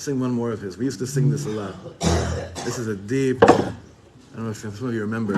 sing one more of his. We used to sing this a lot. This is a deep, I don't know if some of you remember.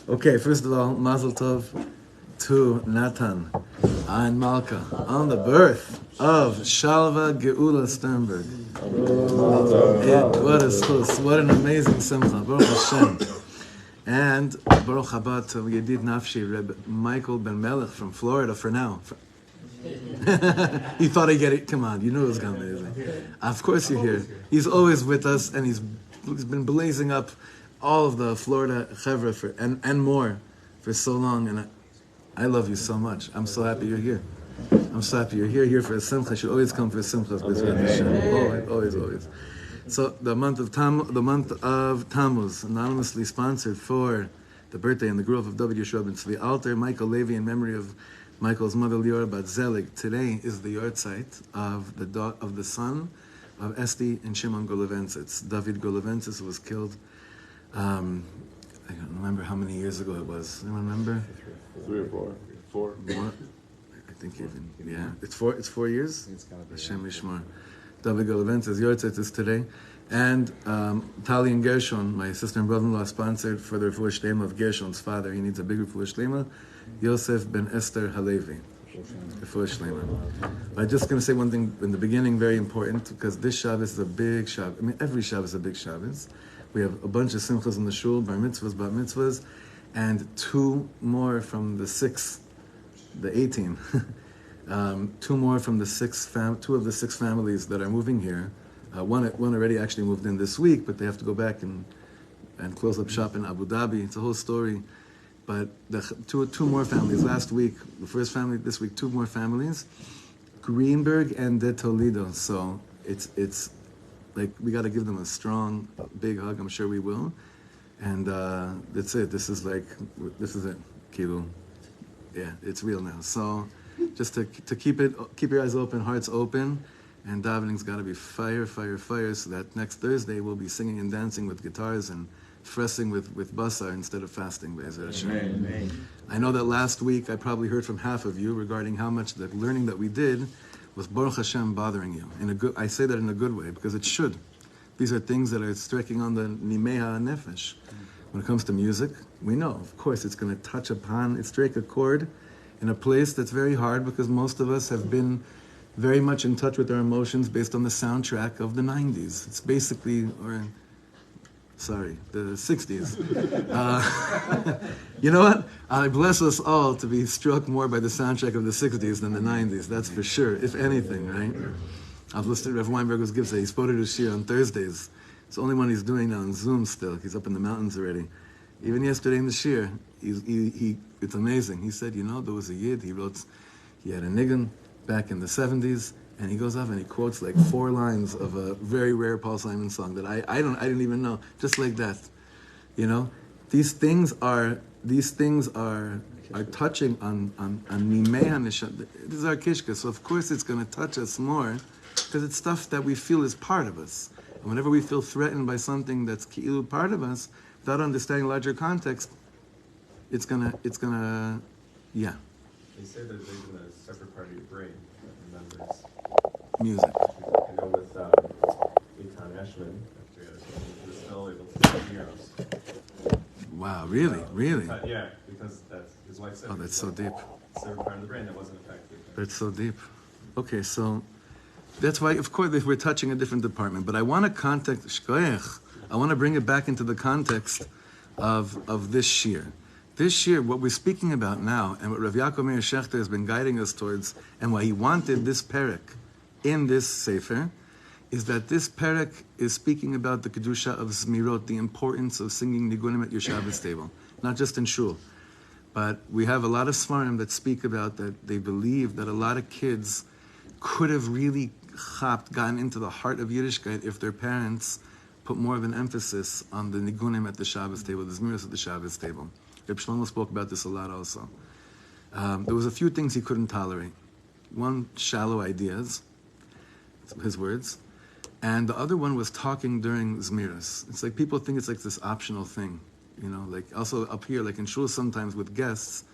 Okay, first of all, Mazel Tov to Natan and Malka on the birth of Shalva Geula Sternberg. What a schus, what an amazing simcha, Baruch Hashem. And Baruch Haba to Yedid Nafshi, Reb Michael Ben Melech from Florida for now. He thought I'd get it, come on, you knew it was going to be amazing. Of course you're here. He's always with us and he's been blazing up all of the Florida chevra for, and more for so long, and I love you so much. I'm so happy you're here. I'm so happy you're here for a simcha. You should always come for a simcha. Always. So the month of Tammuz, anonymously sponsored for the birthday and the growth of Lubavitcher Rebbe to the altar, Michael Levy in memory of Michael's mother Liora Bat Zelig. Today is the yahrzeit of the son of Esti and Shimon Goloventzitz. David Goloventzitz was killed. I don't remember how many years ago it was. Anyone remember? 3 or 4. More? I think even, yeah. It's 4 years? It's gotta be. Hashem Yishmar. David Galaventz's Yortzeit is today. And Tali and Gershon, my sister and brother-in-law, sponsored for the refuah shlema of Gershon's father. He needs a big refuah shlema. Yosef ben Esther Halevi. Refuah shlema. I'm just going to say one thing in the beginning, very important, because this Shabbos is a big Shabbos. I mean, every Shabbos is a big Shabbos. We have a bunch of simchas in the shul, bar mitzvahs, bat mitzvahs, and two more from the 18. Two more from the two of the six families that are moving here. One already actually moved in this week, but they have to go back and close up shop in Abu Dhabi. It's a whole story. But the two more families. Last week, the first family. This week, two more families. Greenberg and De Toledo. So it's like we got to give them a strong, big hug. I'm sure we will. And that's it. This is it. Kilo. Yeah, it's real now. So just to keep your eyes open, hearts open. And davening's got to be fire, so that next Thursday we'll be singing and dancing with guitars and fressing with basar instead of fasting. Amen. I know that last week I probably heard from half of you regarding how much the learning that we did was Baruch Hashem bothering you. I say that in a good way because it should. These are things that are striking on the nimeha nefesh. When it comes to music, we know, of course, it's going to strike a chord in a place that's very hard because most of us have been very much in touch with our emotions based on the soundtrack of the 90s. It's basically, the 60s. You know what? I bless us all to be struck more by the soundtrack of the 60s than the 90s, that's for sure, if anything, right? I've listened to Rev Weinberger's Gibson. He's quoted his shir on Thursdays. It's the only one he's doing now on Zoom still. He's up in the mountains already. Even yesterday in the shir, it's amazing. He said, there was a yid, he had a niggun back in the 70s, and he goes off and he quotes like 4 lines of a very rare Paul Simon song that I didn't even know, just like that. These things are touching on nimei hanishat. This is our kishka, so of course it's going to touch us more because it's stuff that we feel is part of us. And whenever we feel threatened by something that's ki'ilu part of us, without understanding larger context, it's gonna, yeah. They say that there's a separate part of your brain that remembers music. I know with Eitan Ashman, after he was still able to do heroes. Wow, really? Yeah, because that's his wife said. Oh, that's so deep. It's a part of the brain that wasn't affected. That's so deep. Okay, so that's why, of course, we're touching a different department. But I want to bring it back into the context of this shir. This year, what we're speaking about now, and what Reb Ya'akov Meir Shechter has been guiding us towards, and why he wanted this perek in this sefer, is that this perek is speaking about the kedusha of zmirot, the importance of singing nigunim at your Shabbos table, not just in shul. But we have a lot of svarim that speak about that they believe that a lot of kids could have really gotten into the heart of Yiddishkeit if their parents put more of an emphasis on the nigunim at the Shabbos table, the zmiros at the Shabbos table. Reb Shlomo spoke about this a lot also. There was a few things he couldn't tolerate. One, shallow ideas, his words, and the other one was talking during zmiros. It's like people think it's like this optional thing, like also up here, like in shul sometimes with guests,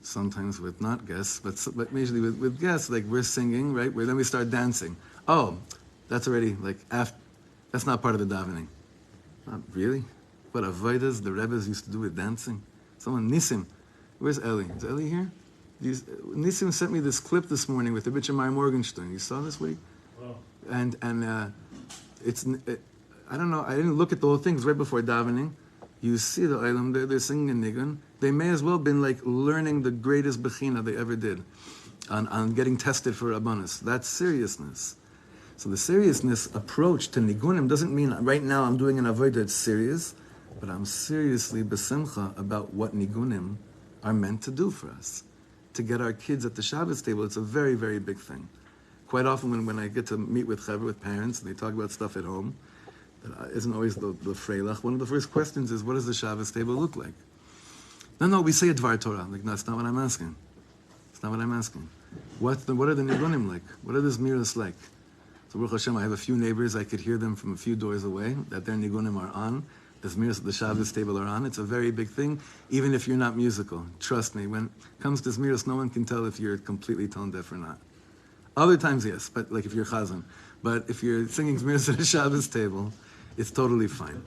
sometimes with not guests, but usually with guests, like we're singing, right? Where then we start dancing. Oh, that's already like that's not part of the davening. Not really. What avodas the Rebbes used to do with dancing. Someone, Nissim, where's Eli? Is Eli here? Nissim sent me this clip this morning with the Lubavitcher Rebbe Morgenstern. You saw this, Woody? Wow. And I don't know, I didn't look at the whole thing. It's right before davening. You see the Olam, they're singing a nigun. They may as well have been like learning the greatest bechina they ever did on getting tested for Rabbanis. That's seriousness. So the seriousness approach to nigunim doesn't mean right now I'm doing an avodah that's serious, but I'm seriously besimcha about what nigunim are meant to do for us. To get our kids at the Shabbos table, it's a very, very big thing. Quite often when I get to meet with chaver, with parents, and they talk about stuff at home, that isn't always the freilach, one of the first questions is, what does the Shabbos table look like? No, we say a Dvar Torah. Like, no, that's not what I'm asking. It's not what I'm asking. What are the nigunim like? What are the zmiros like? So Baruch Hashem, I have a few neighbors, I could hear them from a few doors away, that their nigunim are on. The zmiros at the Shabbos table are on. It's a very big thing, even if you're not musical. Trust me, when it comes to zmiros, no one can tell if you're completely tone deaf or not. Other times, yes, but like if you're chazan. But if you're singing Zmiras at a Shabbos table, it's totally fine.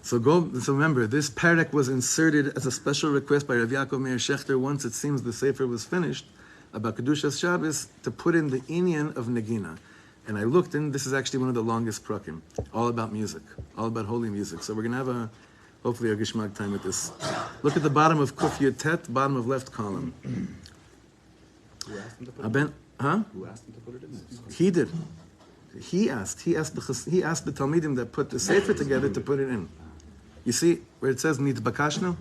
So remember, this parak was inserted as a special request by Reb Ya'akov Meir Shechter once it seems the Sefer was finished about Kedushas Shabbos to put in the inyan of Negina. And I looked in, this is actually one of the longest prakim, all about music, all about holy music. So we're going to have hopefully a gishmak time with this. Look at the bottom of Kuf Yud Tet, bottom of left column. Who asked him to put it in? Who asked him to put it in? He did. He asked the Talmidim that put the Sefer together to put it in. You see where it says Nidbakashnu?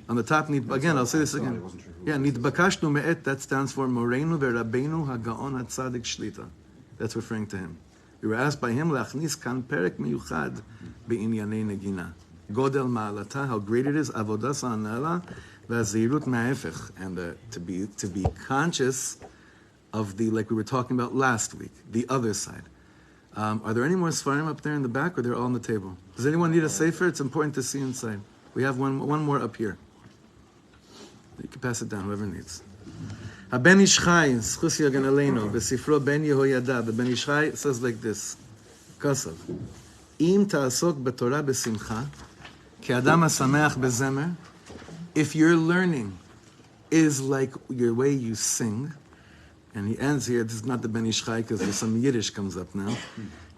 On the top, again, I'll say this again. Yeah, Nidbakashnu me'et, that stands for Moreinu ve'Rabbeinu ha'gaon ha'tzadik shlita. That's referring to him. We were asked by him, Lachnis kan perek miyuchad be'inyanei negina. Godel ma'alata, how great it is, avodas ha'anala, ve'azirut ma'efech. And to be conscious of the, like we were talking about last week, the other side. Are there any more Sfarim up there in the back, or they're all on the table? Does anyone need a Sefer? It's important to see inside. We have one more up here. You can pass it down, whoever needs. Ben Ish Chai, Schus Yagan Aleinu, Besifro Ben Yehoyada. The Ben Ish Chai says like this, Kasav, Im ta'asok b'Torah b'simcha, ki adam ha'sameach b'zemer, if your learning is like your way you sing, and he ends here, this is not the Ben Ish Chai because there's some Yiddish comes up now.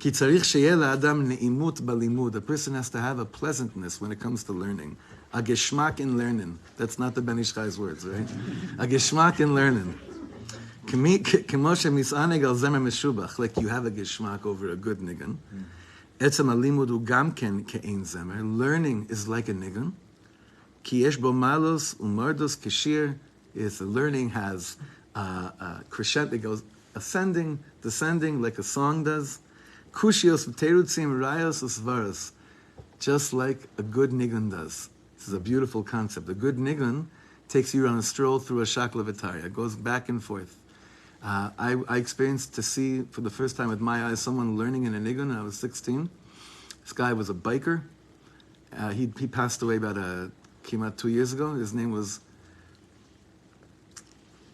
Ki tzarich sheyeh la'adam ne'imut balimud. A person has to have a pleasantness when it comes to learning. A geschmack in learning. That's not the Ben Ish Chai's words, right? A geschmack in learning. Kemo shemis'aneg al zemer meshubach. Like you have a geschmack over a good nigun. Etzem alimud hu gam ken ke'ein zemer. Learning is like a nigun. Ki yesh bo malos u'mardos keshir. The learning has crescendo, it goes ascending, descending, like a song does. Kushios v'terutzim rayos usvaros, just like a good nigun does. This is a beautiful concept. A good nigun takes you on a stroll through a shakla v'tarya. It goes back and forth. I experienced to see for the first time with my eyes someone learning in a nigun when I was 16. This guy was a biker. He passed away about came 2 years ago. His name was.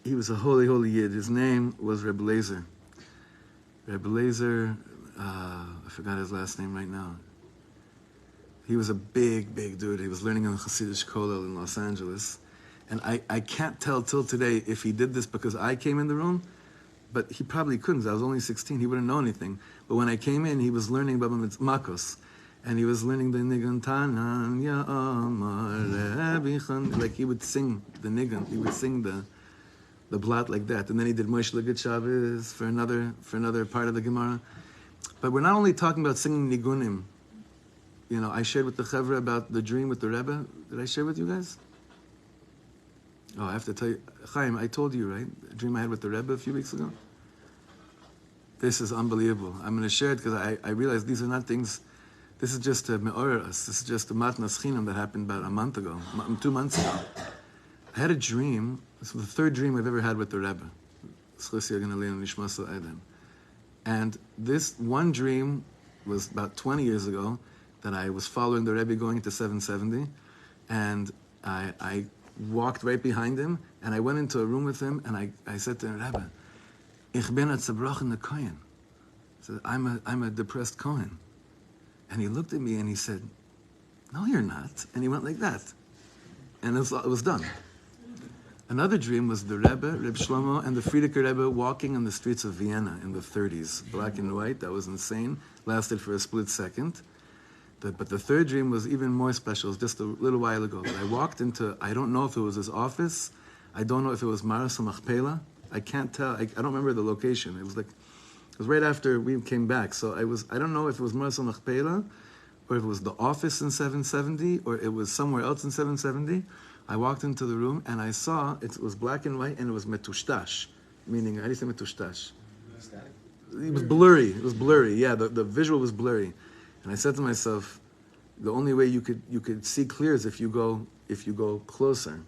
He was a holy Yid. His name was Reb Lazer. Reb Lazer, I forgot his last name right now. He was a big dude. He was learning in the Hasidic Kollel in Los Angeles. And I can't tell till today if he did this because I came in the room, but he probably couldn't. I was only 16. He wouldn't know anything. But when I came in, he was learning Baba Makos. And he was learning the Nigun Tanan, Ya Amar Rebichan. Like he would sing the Nigun. He would sing the blot like that, and then he did Moshe Leged Shabbos for another part of the Gemara. But we're not only talking about singing nigunim. You know, I shared with the Chevra about the dream with the Rebbe. Did I share with you guys? Oh, I have to tell you, Chaim, I told you, right? The dream I had with the Rebbe a few weeks ago. This is unbelievable. I'm going to share it because I realize these are not things. This is just to me'orer us. This is just a matnas chinam that happened about a month ago, 2 months ago. I had a dream. This was the third dream I've ever had with the Rebbe. And this one dream was about 20 years ago that I was following the Rebbe going into 770. And I walked right behind him and I went into a room with him and I said to him, Rebbe, ich bin a tzabrochen the Kohen. I said, I'm a depressed Kohen. And he looked at me and he said, no, you're not. And he went like that. And it was done. Another dream was the Rebbe, Reb Shlomo, and the Friedeker Rebbe walking on the streets of Vienna in the 30s, black and white. That was insane. Lasted for a split second. But the third dream was even more special. It was just a little while ago. But I walked into, I don't know if it was his office. I don't know if it was Maras Machpelah. I can't tell. I don't remember the location. It was right after we came back. So I don't know if it was Maras Machpelah, or if it was the office in 770, or it was somewhere else in 770. I walked into the room and I saw it was black and white and it was metushtash, meaning, how do you say metushtash? It was blurry. It was blurry. Yeah, the visual was blurry. And I said to myself, the only way you could see clear is if you go closer.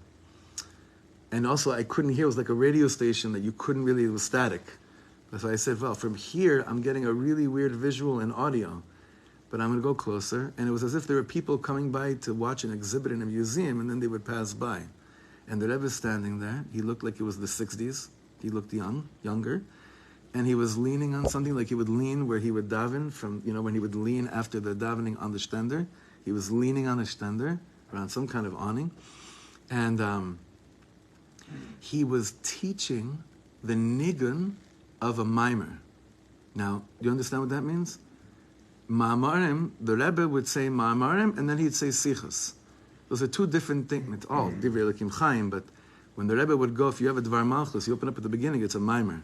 And also I couldn't hear. It was like a radio station that you couldn't really. It was static. So I said, well, from here I'm getting a really weird visual and audio. But I'm going to go closer. And it was as if there were people coming by to watch an exhibit in a museum, and then they would pass by. And the Rebbe standing there. He looked like it was the 60s. He looked younger. and he was leaning on something, like he would lean where he would daven from, when he would lean after the davening on the stender. He was leaning on a stender around some kind of awning, and he was teaching the nigun of a mimer. Now, do you understand what that means? Ma'amarim, the Rebbe would say ma'amarim, and then he'd say sichos. Those are two different things. It's all divrei Elokim Chaim, but when the Rebbe would go, if you have a Dvar Malchus, you open up at the beginning, it's a mimer.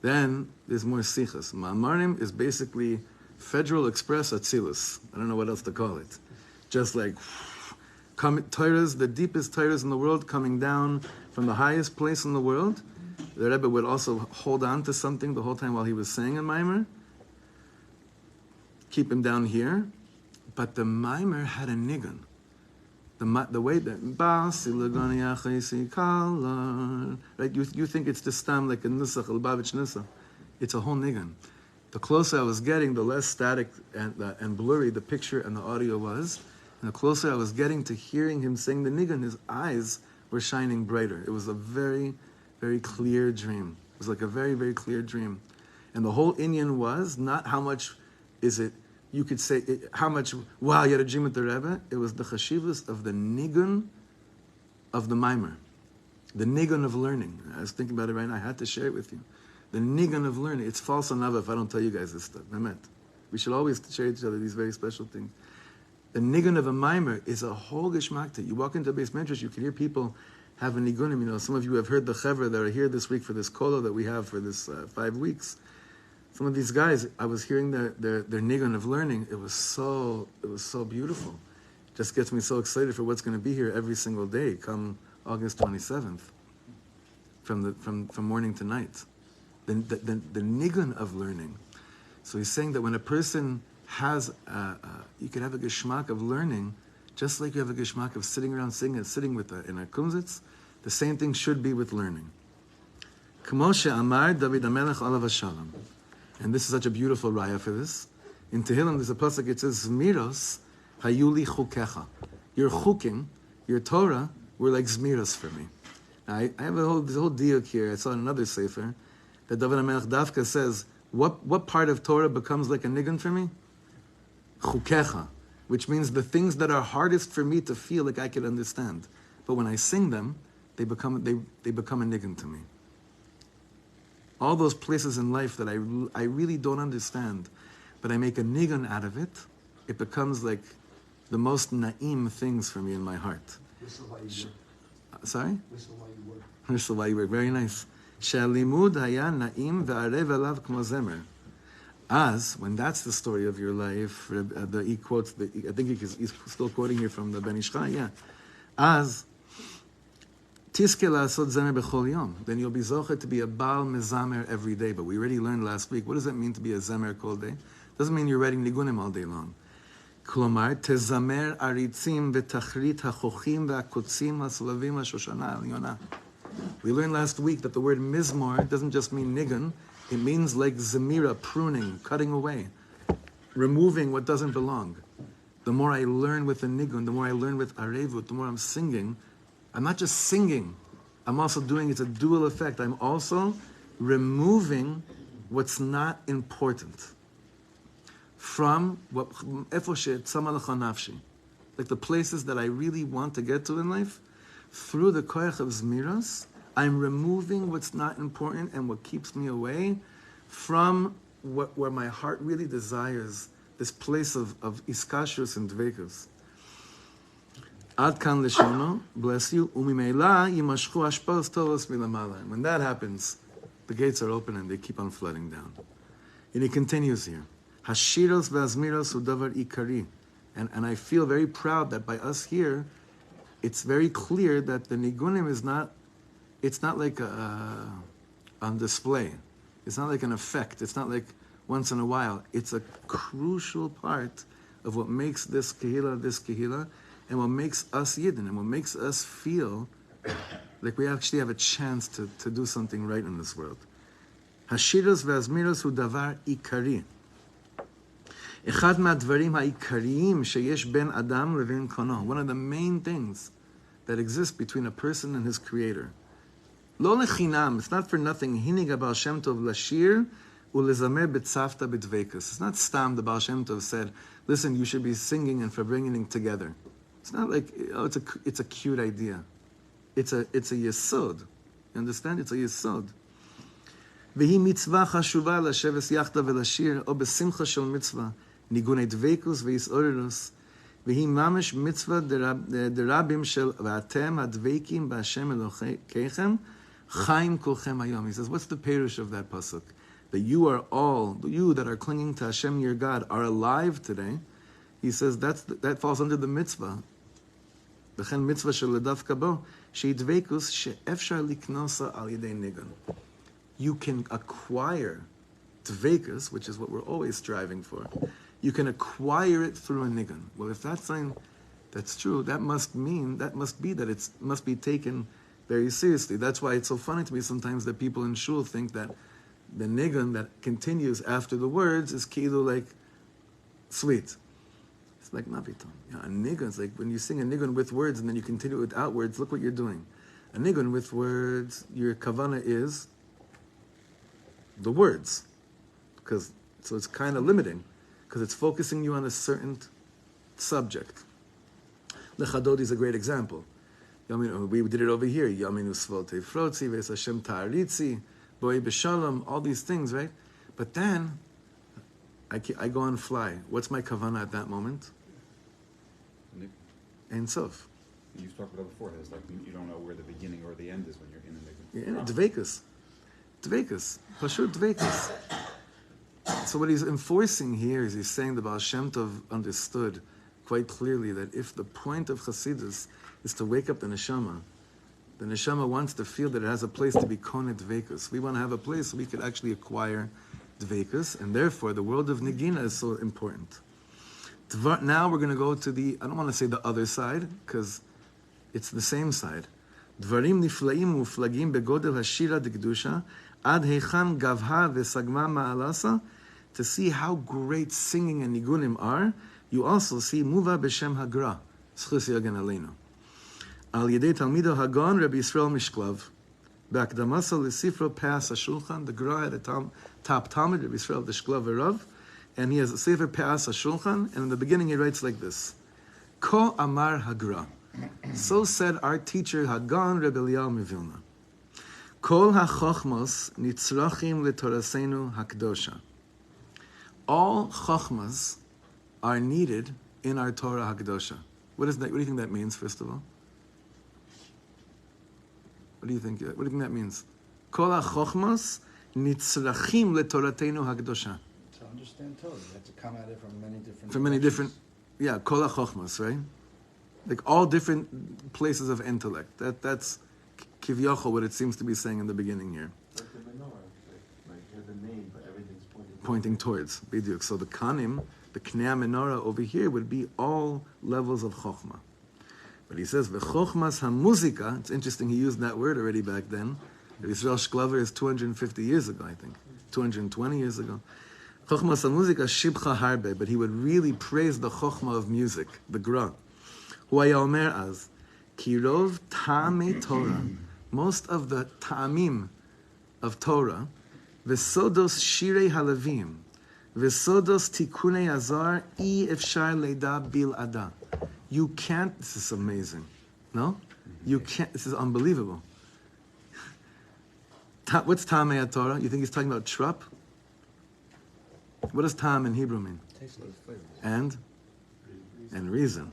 Then there's more sichos. Ma'amarim is basically Federal Express Atzilus. I don't know what else to call it. Just like Torahs, the deepest Torahs in the world, coming down from the highest place in the world. The Rebbe would also hold on to something the whole time while he was saying a mimer. Keep him down here. But the mimer had a nigun. The way that right, you think it's just stam like a nusach, a Lubavitcher nusach. It's a whole nigun. The closer I was getting, the less static and blurry the picture and the audio was. And the closer I was getting to hearing him saying the nigun, his eyes were shining brighter. It was a very, very clear dream. It was like a very, very clear dream. And the whole inyan was not how much is it, you could say, how much, wow, you had a dream with the Rebbe. It was the chashivas of the nigun of the mimer. The nigun of learning. I was thinking about it right now. I had to share it with you. The nigun of learning. It's false enough if I don't tell you guys this stuff. I meant. We should always share each other these very special things. The nigun of a mimer is a whole geschmakta. You walk into a base medrash, you can hear people have a nigunim. Some of you have heard the chevra that are here this week for this kola that we have for this 5 weeks. Some of these guys, I was hearing their nigun of learning. It was so beautiful. It just gets me so excited for what's going to be here every single day, come August 27th, from morning to night. The nigun of learning. So he's saying that when a person has, you can have a geschmack of learning, just like you have a geschmack of sitting around sitting with in a kumzitz, the same thing should be with learning. K'mo she'amar David HaMelech alav hashalom. And this is such a beautiful raya for this. In Tehillim, there's a pasuk, it says, Zmiros hayuli chukecha. Your chukim, your Torah, were like zmiros for me. Now, I have this whole diuk here. I saw in another sefer that David HaMelech Dafka says, what part of Torah becomes like a nigun for me? Chukecha, which means the things that are hardest for me to feel like I could understand. But when I sing them, they become a nigun to me. All those places in life that I really don't understand, but I make a nigun out of it, it becomes like the most na'im things for me in my heart. Sorry? Whistle while you work. Very nice. She'alimud haya na'im ve'arev elav k'mo zemer. As, when that's the story of your life, he quotes, I think he's still quoting here from the Ben Ish Chai, yeah. As, Tiske la'asot zemer b'chol yom. Then you'll be zocher to be a Baal mezamer every day. But we already learned last week, what does that mean to be a zemer all day? Doesn't mean you're writing nigunim all day long. Klomar, tezamer aritzim v'tachrit ha'chochim v'akotzim ha'slavim ha'shoshana ha'elyona. We learned last week that the word mizmor doesn't just mean nigun. It means like zemira, pruning, cutting away, removing what doesn't belong. The more I learn with the nigun, the more I learn with arevut, the more I'm singing. I'm not just singing, I'm also doing, it's a dual effect. I'm also removing what's not important from what, like the places that I really want to get to in life. Through the koyach of zmiras, I'm removing what's not important and what keeps me away from where my heart really desires, this place of iskashus and dvekus. Ad kan lishono, bless you, umimeila yimashchu ashpos tovos milamala. And when that happens, the gates are open and they keep on flooding down. And he continues here. Hashiros ve'azmiros udavar ikari. And I feel very proud that by us here, it's very clear that the nigunim is not, it's not like on display. It's not like an effect. It's not like once in a while. It's a crucial part of what makes this kehila, and what makes us Yidden, and what makes us feel like we actually have a chance to do something right in this world. Hashiros ve'azmiros hu davar ikari. Echad ma'advarim ha'ikariim sheyesh ben adam levin kono. One of the main things that exists between a person and his creator. Lo lechinam, it's not for nothing. Hinig Baal Shem Tov lashir ulezamer betzavta b'dveikus. It's not stam. The Baal Shem Tov said, listen, you should be singing and bringing together. It's not like, oh, it's a cute idea. It's a yesod. You understand? It's a yesod. V'hi mitzvah chashuva lasheves yachda v'lashir o besimcha shel mitzvah nigunei dveikus v'yisorerus v'hi mamish mitzvah derabim shel v'atem hadveikim b'Hashem Elokeichem chaim kolchem hayom. He says, what's the perush of that pasuk? That you are all, you that are clinging to Hashem your God, are alive today. He says that falls under the mitzvah. V'chen mitzvah shel ledavka bo she'idveikus she'efshar liknosa al yedei nigun. You can acquire dveikus, which is what we're always striving for. You can acquire it through a nigun. Well, if that's something that's true, that must be that it must be taken very seriously. That's why it's so funny to me sometimes that people in shul think that the nigun that continues after the words is kilu like sweet. It's like naviton. Yeah, a nigun is like when you sing a nigun with words and then you continue without words. Look what you're doing. A nigun with words, your kavana is the words, so it's kind of limiting, because it's focusing you on a certain subject. Lechadod is a great example. We did it over here. Yaminu svote frotzi ves Hashem ta'aritzi boi b'shalom. All these things, right? But then I go on fly. What's my kavana at that moment? Ein sof. You talked about it before. It's like you don't know where the beginning or the end is when you're in the nigun. You're in dveikus. Dveikus. Pashut dveikus. So what he's enforcing here is he's saying the Baal Shem Tov understood quite clearly that if the point of Chassidus is to wake up the neshama wants to feel that it has a place to be koneh dveikus. We want to have a place we could actually acquire dveikus, and therefore the world of Negina is so important. Now we're going to go to I don't want to say the other side, because it's the same side. Dvarim niflaim uflagim begodel hashira dekdusha ad heichan gavha vesagma ma'alasa. To see how great singing and nigunim are, you also see muva b'shem hagra. Zchus yagen aleinu. Al yedei talmido hagon Rabbi Yisrael Mishklav. B'akdamasa l'sifro pas hashulchan. The gra at the top talmid Rabbi Yisrael the Shklav Rav, and he has a sefer pas hashulchan. And in the beginning he writes like this: Ko amar hagra. So said our teacher Hagan Rebbe Eliyahu Mivilna. Kol ha-chochmos nitzrachim letorasenu hakdosha. All chochmas are needed in our Torah hakdosha. What is that? What do you think that means? First of all, what do you think that means? Kol ha-chochmos nitzrachim letoratenu hakdosha. To understand Torah, you have to come at it from many different. Yeah, kol ha-chochmos, right? Like all different places of intellect. That's kivyochel, what it seems to be saying in the beginning here. Like the menorah, like here's the name, but everything's pointing towards. B'diuk. So the kanim, the knei menorah over here would be all levels of chokhmah. But he says v'chokhmas hamuzika. It's interesting he used that word already back then. Yisrael Shklaver is 250 years ago, I think, 220 years ago. Chokhmas hamuzika shibcha harbe, but he would really praise the chokhmah of music, the gra. Hu haya omer az kirov ta'amei Torah. Most of the ta'amim of Torah, v'sodos shirei halavim, v'sodos tikunei azar, efshar leida bil ada. You can't, this is amazing. No? You can't, this is unbelievable. What's ta'amei Torah? You think he's talking about trup? What does ta'am in Hebrew mean? Taste, flavor. And reason.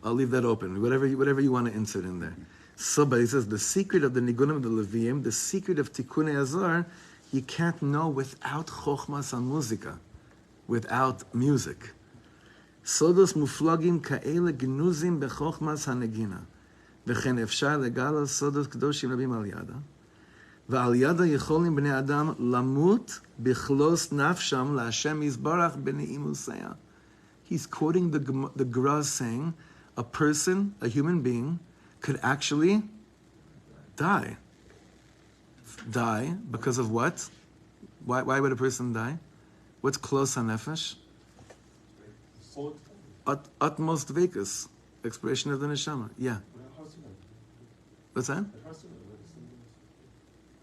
I'll leave that open. Whatever you want to insert in there. So, but he says the secret of the nigunim of the Leviim, the secret of Tikunei Azar, you can't know without chokhmas hamuzika, without music. Sodos muflagim kaele gnuzim bechokhmas hanegina, v'chen efshar legala sodos kedoshim rabim al yada, v'al yada yecholim bnei adam lamut bichlos nafsham laHashem yizbarach b'ne'im usaya. He's quoting the Gra saying, a person, a human being, could actually die. Die because of what? Why would a person die? What's klos hanefesh? Utmost vekus, expression of the neshama. Yeah. What's that? The first one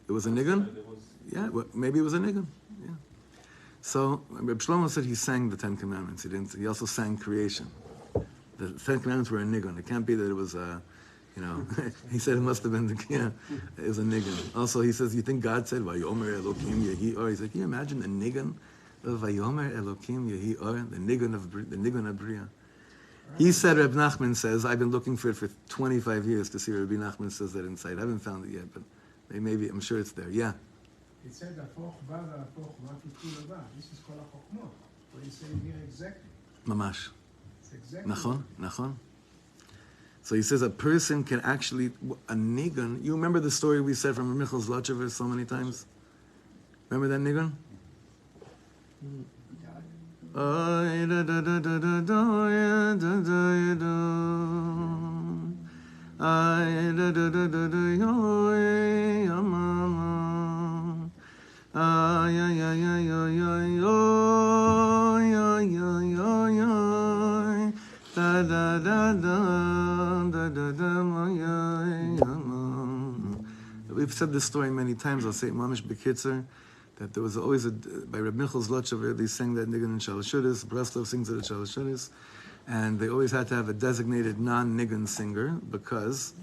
It was a nigun? it was Yeah, well, maybe it was a nigun. Yeah. So Reb Shlomo said he sang the Ten Commandments. He didn't. He also sang creation. The Ten Commandments were a nigun. It can't be that it was a, he said it must have been it was a nigun. Also, he says, you think God said Vayomer Elokim Yehi Or? He's like, can you imagine the nigun of Vayomer Elokim Yehi Or, the nigun of Bria? He said, Reb Nachman says, I've been looking for it for 25 years to see Rabbi Nachman says that inside. I haven't found it yet, but maybe, I'm sure it's there. Yeah. It said Apoch Ba Apoch Vakikul Ba. This is called a Chokmah. What he's saying here exactly. Mamash. It's exactly. Nachon. So he says a person can actually, a nigun, you remember the story we said from Michal Zlochever so many times? Remember that nigun? We've said this story many times. I'll say it mamish bekitzer, that there was always by Reb Michal Zlochever, they sang that nigun in Shalashudis, Breslov sings it at Shalashudis, and they always had to have a designated non-nigun singer because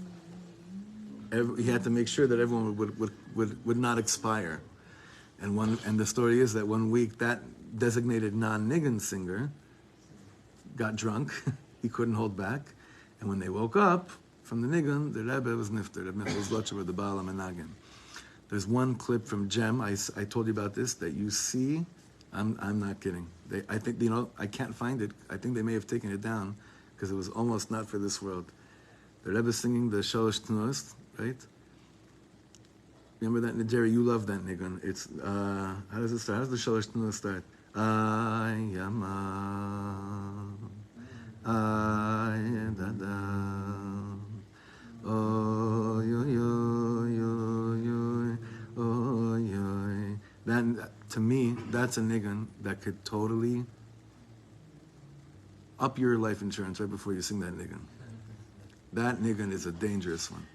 he had to make sure that everyone would not expire. And the story is that one week that designated non-nigun singer got drunk, he couldn't hold back, and when they woke up from the nigun, the Rebbe was nifter, Reb Michal Zlochever, the Baal HaMenagin. There's one clip from Gem, I told you about this, that you see, I'm not kidding. I think, I can't find it. I think they may have taken it down because it was almost not for this world. The Rebbe singing the Shalosh Tnuos, right? Remember that, Jerry, you love that nigun. It's, how does it start? How does the Shalosh Tnuos start? Ayama, Ayadada, oh, yo, yo, yo, yo, oh, yo. That, to me, that's a nigun that could totally up your life insurance right before you sing that nigun. That nigun is a dangerous one.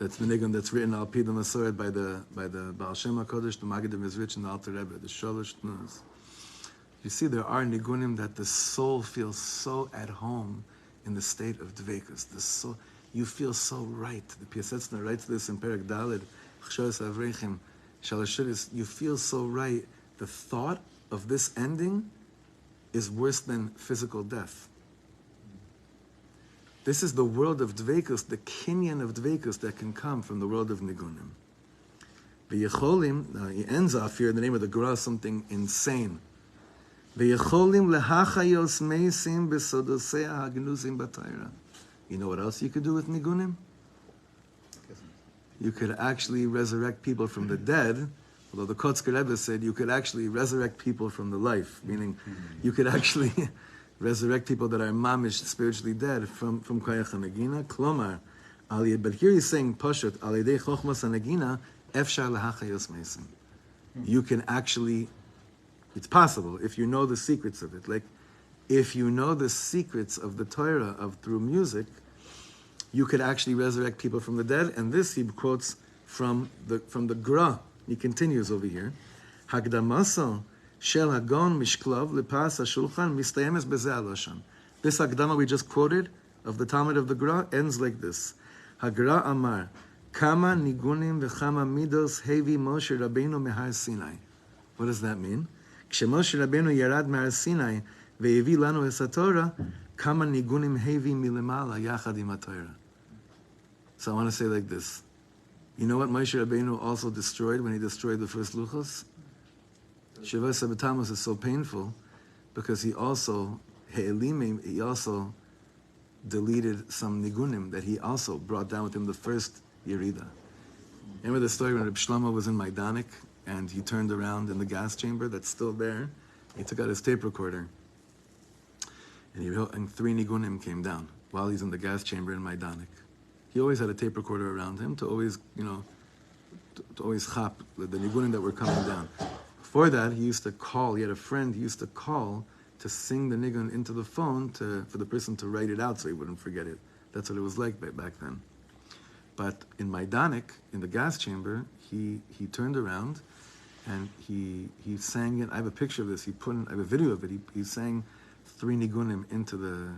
That's the nigun that's written al pi the Masoret by the Baal Shem HaKodesh, the Magadim is rich, and the Alter Rebbe, the Shalosh Tnuos. You see, there are nigunim that the soul feels so at home in the state of dveikus. The soul, you feel so right. The Piasetzner writes this in Perek Daled, Chshoes Avrechim, Shalashudis. You feel so right. The thought of this ending is worse than physical death. This is the world of dveikus, the kinyan of dveikus that can come from the world of nigunim. The Yecholim, he ends off here in the name of the Gra, something insane. You know what else you could do with nigunim? You could actually resurrect people from the dead, although the Kotzker Rebbe said you could actually resurrect people from the life, meaning you could actually resurrect people that are mamish, spiritually dead, from Olam Hanegina. Klomar, but here he's saying, Pashut, Alidei Chochmas Hanegina, Efshar Lahachayos Meisim. You can actually, it's possible if you know the secrets of it. Like, if you know the secrets of the Torah through music, you could actually resurrect people from the dead. And this he quotes from the Gra. He continues over here. Hagdamaso shel hagon mishklav lepas hashulchan mistayemes bezeh aloshan. This Hagdama we just quoted of the Talmud of the Gra ends like this. Hagra Amar Kama nigunim v'chama midos hevi Moshe Rabbeinu mehar Sinai. What does that mean? Moshe Rabbeinu yarad mehar Sinai ve'evi lanu es haTorah kama nigunim hevi milemala yachad im haTorah. So I want to say like this. You know what Moshe Rabbeinu also destroyed when he destroyed the first luchos? Shavah Sabbatamos is so painful because he also deleted some nigunim that he also brought down with him the first Yerida. Remember the story when Reb Shlomo was in Maidanek and he turned around in the gas chamber that's still there? He took out his tape recorder and 3 nigunim came down while he's in the gas chamber in Maidanek. He always had a tape recorder around him to always, to always chap the nigunim that were coming down. Before that, he used to call. He had a friend. He used to call to sing the nigun into the phone for the person to write it out so he wouldn't forget it. That's what it was like back then. But in Maidanek, in the gas chamber, he turned around and he sang it. I have a picture of this. I have a video of it. He sang 3 nigunim into the.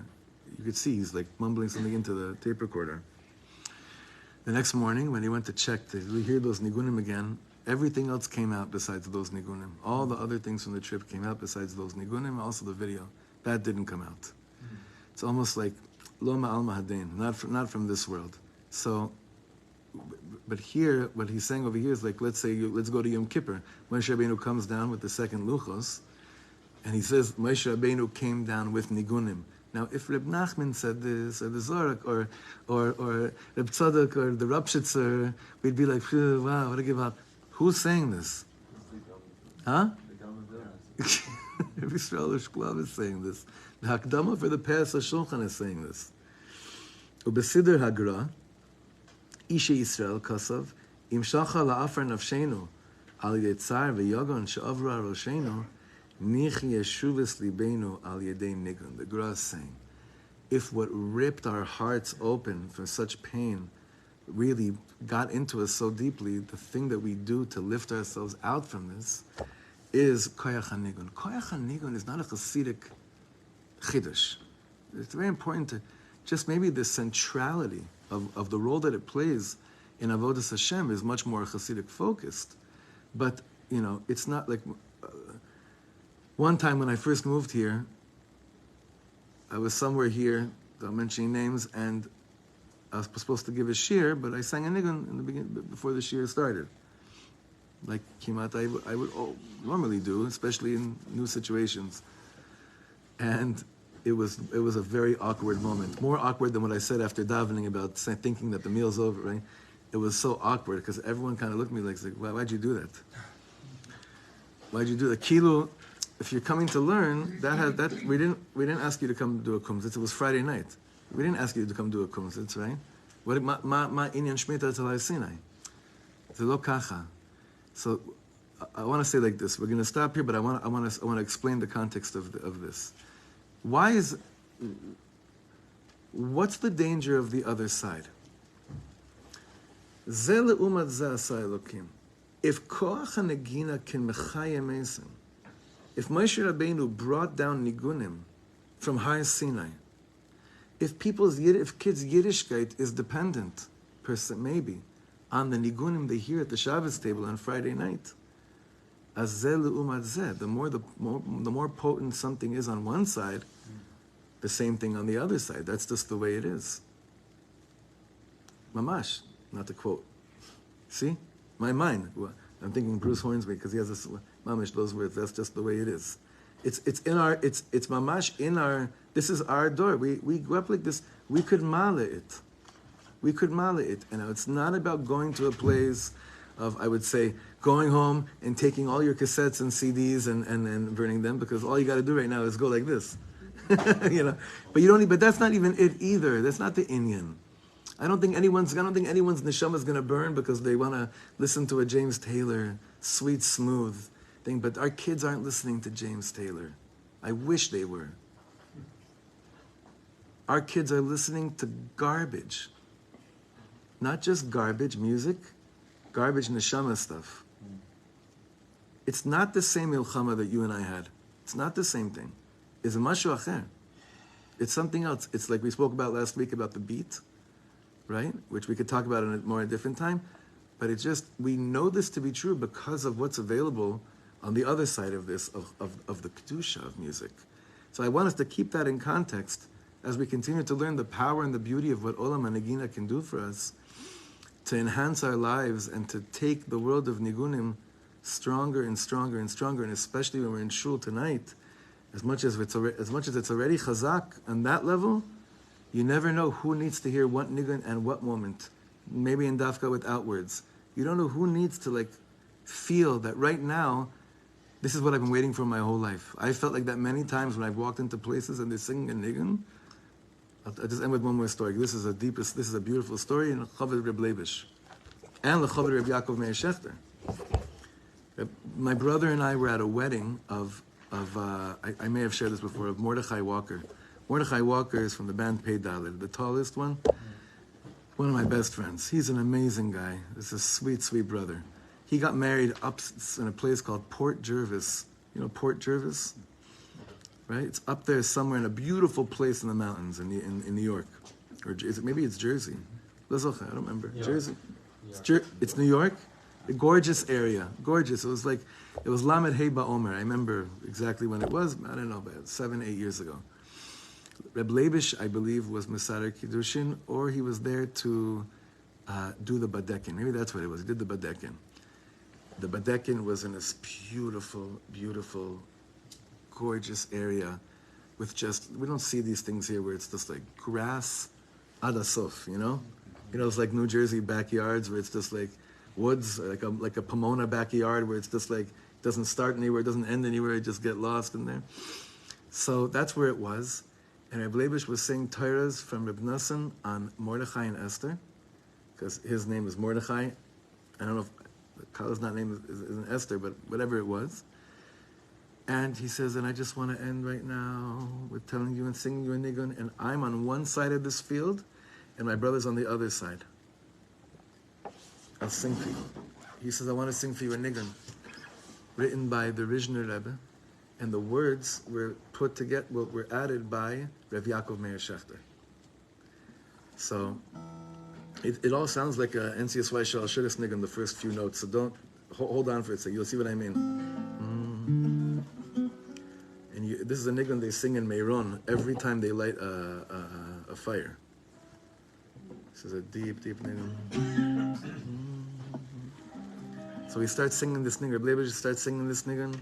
You could see he's like mumbling something into the tape recorder. The next morning, when he went to check to hear those nigunim again, everything else came out besides those nigunim. All the other things from the trip came out besides those nigunim. Also the video that didn't come out. It's almost like lo ma'al mahadain, not from this world. So. But here, what he's saying over here is like, let's go to Yom Kippur. Moshe Rabbeinu comes down with the second Luchos, and he says, Moshe Rabbeinu came down with Nigunim. Now, if Reb Nachman said this, or the Zorak, or Reb Tzadok, or the Rapshitzer, we'd be like, wow, what a give up. Who's saying this? Huh? Reb Yisrael Shklav is saying this. The Hakdama for the Peres HaShulchan is saying this. Ubesider Hagra, Isha Yisrael Kasav, Im Shacha La'afar Nafshenu, Al Yetzar V'Yagon She'avra Roshenu, Nich Yeshuvas Libenu Al Yedei Nigun. The Gra is saying, if what ripped our hearts open for such pain really got into us so deeply, the thing that we do to lift ourselves out from this is Koyach HaNigun. Koyach HaNigun is not a Hasidic Chidush. It's very important to just maybe the centrality of the role that it plays in Avodas Hashem is much more Hasidic focused. But, it's not like... one time when I first moved here, I was somewhere here, without mentioning names, and I was supposed to give a shir, but I sang a nigun in the beginning, before the shir started. Like Kimat, I would normally do, especially in new situations. And it was a very awkward moment. More awkward than what I said after davening about thinking that the meal's over, right? It was so awkward because everyone kind of looked at me like, why'd you do that? Why'd you do that? Kilo, if you're coming to learn, we didn't ask you to come do a kumzitz. It was Friday night. We didn't ask you to come do a kumzitz, right? Ma inyan shmita tzalai Sinai. Zelo kacha. So I want to say like this. We're going to stop here, but I want to explain the context of this. What's the danger of the other side? If Koach HaNegina can mechayem esim, if Moshe Rabbeinu brought down nigunim from Har Sinai, if kids' Yiddishkeit is dependent, maybe, on the nigunim they hear at the Shabbos table on Friday night, the more potent something is on one side, the same thing on the other side. That's just the way it is. Mamash, not to quote. See? My mind. I'm thinking Bruce Hornsby because he has this mamash, those words. That's just the way it is. It's mamash in our. This is our door. We grew up like this. We could mala it. And it's not about going to a place of, I would say, going home and taking all your cassettes and CDs and burning them, because all you got to do right now is go like this. But that's not even it either. That's not the inyan. I don't think anyone's neshama is going to burn because they want to listen to a James Taylor sweet, smooth thing. But our kids aren't listening to James Taylor. I wish they were. Our kids are listening to garbage. Not just garbage music, garbage neshama stuff. It's not the same ilchama that you and I had. It's not the same thing. It's a mashu acher. It's something else. It's like we spoke about last week about the beat, right? Which we could talk about in a different time. But it's just, we know this to be true because of what's available on the other side of this, of the kedusha of music. So I want us to keep that in context as we continue to learn the power and the beauty of what Olam Hanegina can do for us to enhance our lives and to take the world of nigunim stronger and stronger and stronger, and especially when we're in shul tonight, as much as it's already chazak on that level, you never know who needs to hear what nigun and what moment. Maybe in dafka without words. You don't know who needs to feel that right now, this is what I've been waiting for my whole life. I felt like that many times when I've walked into places and they're singing a nigun. I'll just end with one more story. This is a beautiful story in Chavod Reb Levish and the Chavod Reb Ya'akov Meir Shechter. My brother and I were at a wedding of I may have shared this before, of Mordechai Walker. Mordechai Walker is from the band Pei Dalet, the tallest one. One of my best friends. He's an amazing guy. This is a sweet, sweet brother. He got married up in a place called Port Jervis. You know Port Jervis? Right? It's up there somewhere in a beautiful place in the mountains in New York. Or maybe it's Jersey. I don't remember. Yeah. Jersey? It's New York? A gorgeous area. Gorgeous. It was Lamed Hey Ba'omer. I remember exactly when it was. I don't know, about 7, 8 years ago. Reb Leibish, I believe, was Mesader Kiddushin, or he was there to do the Badekin. Maybe that's what it was. He did the Badekin. The Badekin was in this beautiful, beautiful, gorgeous area with we don't see these things here where it's just like grass adasof, you know? It's like New Jersey backyards where it's just like woods, like a Pomona backyard where it's just like, it doesn't start anywhere, it doesn't end anywhere, you just get lost in there. So that's where it was. And Reb Leibish was saying Torahs from Reb Nosson on Mordechai and Esther, because his name is Mordechai. I don't know if Kala's not name isn't Esther, but whatever it was. And he says, and I just want to end right now with telling you and singing you a nigun, and I'm on one side of this field, and my brother's on the other side. I'll sing for you. He says, I want to sing for you a nigun, written by the Lubavitcher Rebbe, and the words were put together, were added by Reb Ya'akov Meir Shechter. So it all sounds like a NCSY Shal Shidduch nigun, the first few notes. So don't hold on for it. So you'll see what I mean. And this is a nigun they sing in Meiron every time they light a fire. This is a deep, deep nigun. So we start singing this nigun. Reb Leibish starts singing this nigun.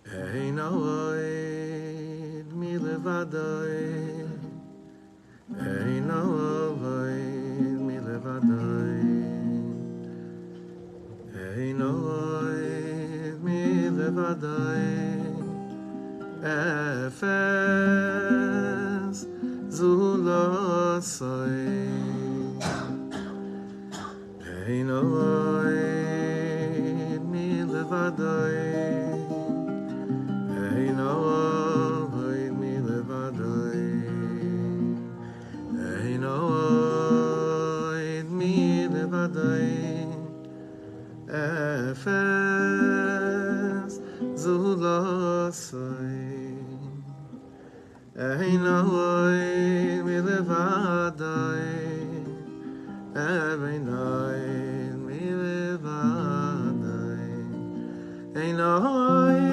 Ein oid mi levadai, ein oid mi levadai, ein oid mi levadai, efes zulosai, ein oid mi levadai. Ein oid mi levadai, ein oid mi levadai, efes zulosai, ein oid mi levadai, ein oid mi levadai, ein oid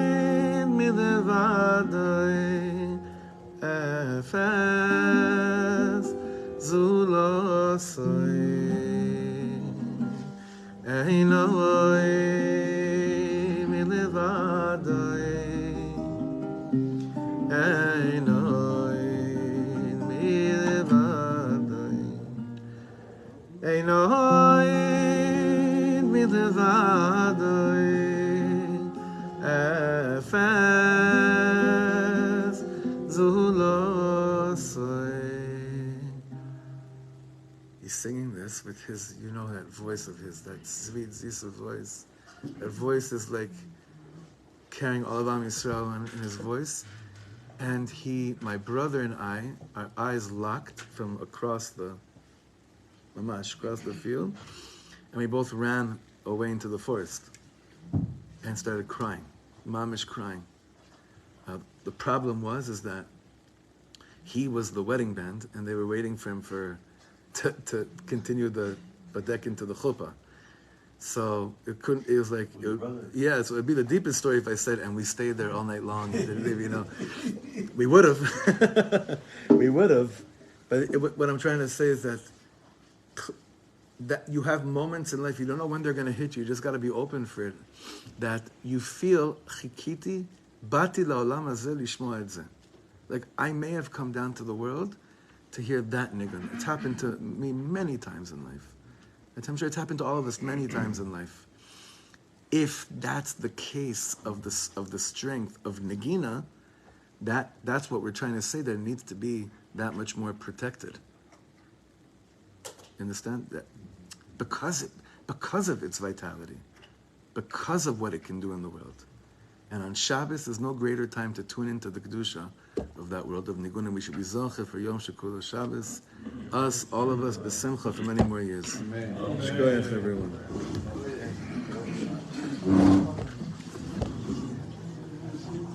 levadai, efes zulosai, ein oid mi levadai, ein oid mi levadai, ein oid mi levadai, efes zulosai. He's singing this with his, that voice of his, that sweet Zisa voice. That voice is like carrying all of Am Yisrael in his voice. And my brother and I, our eyes locked from across the field, and we both ran away into the forest and started crying. Mamish crying. The problem is that he was the wedding band, and they were waiting for him to continue the badek into the chuppah. So it was like, so it'd be the deepest story if I said, and we stayed there all night long. We would have. But what I'm trying to say is that you have moments in life, you don't know when they're going to hit you. You just got to be open for it. That you feel, chikiti, bati la'olam hazeh lishmoa et zeh. Like, I may have come down to the world to hear that nigun. It's happened to me many times in life. I'm sure it's happened to all of us many times in life. If that's the case of the strength of Negina, that's what we're trying to say, that it needs to be that much more protected. Understand that? Because of its vitality, because of what it can do in the world. And on Shabbos, there's no greater time to tune into the Kedusha of that world of Nigunim. We should be Zoche for Yom Shekulah Shabbos. Us, all of us, B'Simcha for many more years. Shkoyach, everyone.